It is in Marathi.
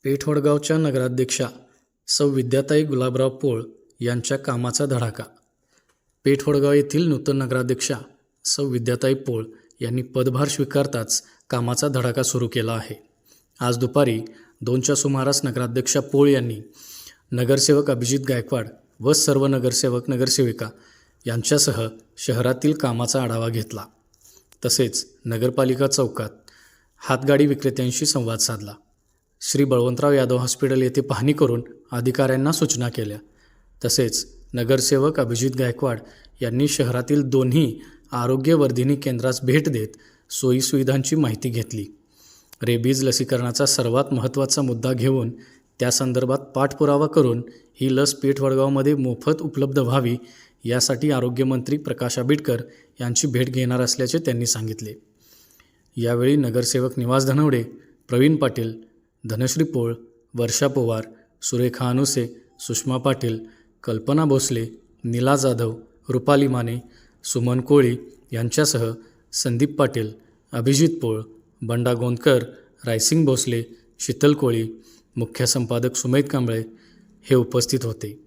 पेठवडगावच्या नगराध्यक्षा सौ विद्याताई गुलाबराव पोळ यांच्या कामाचा धडाका. पेठवडगाव येथील नूतन नगराध्यक्षा सौ विद्याताई पोळ यांनी पदभार स्वीकारताच कामाचा धडाका सुरू केला आहे. आज दुपारी 2च्या सुमारास नगराध्यक्षा पोळ यांनी नगरसेवक अभिजित गायकवाड व सर्व नगरसेवक नगरसेविका यांच्यासह शहरातील कामाचा आढावा घेतला. तसेच नगरपालिका चौकात हातगाडी विक्रेत्यांशी संवाद साधला. श्री बळवंतराव यादव हॉस्पिटल येथे पाहणी करून अधिकाऱ्यांना सूचना केल्या. तसेच नगरसेवक अभिजित गायकवाड यांनी शहरातील दोन्ही आरोग्यवर्धिनी केंद्रास भेट देत सोयीसुविधांची माहिती घेतली. रेबीज लसीकरणाचा सर्वात महत्त्वाचा मुद्दा घेऊन त्यासंदर्भात पाठपुरावा करून ही लस पेठवडगावमध्ये मोफत उपलब्ध व्हावी यासाठी आरोग्यमंत्री प्रकाश आंबेडकर यांची भेट घेणार असल्याचे त्यांनी सांगितले. यावेळी नगरसेवक निवास धनवडे, प्रवीण पाटील, धनश्री पोळ, वर्षा पवार, सुरेखा अनुसे, सुषमा पाटील, कल्पना भोसले, नीला जाधव, रुपाली माने, सुमन कोळी यांच्यासह संदीप पाटील, अभिजित पोळ, बंडा गोंदकर, रायसिंग भोसले, शीतल कोळी, मुख्य संपादक सुमेध कांबळे हे उपस्थित होते.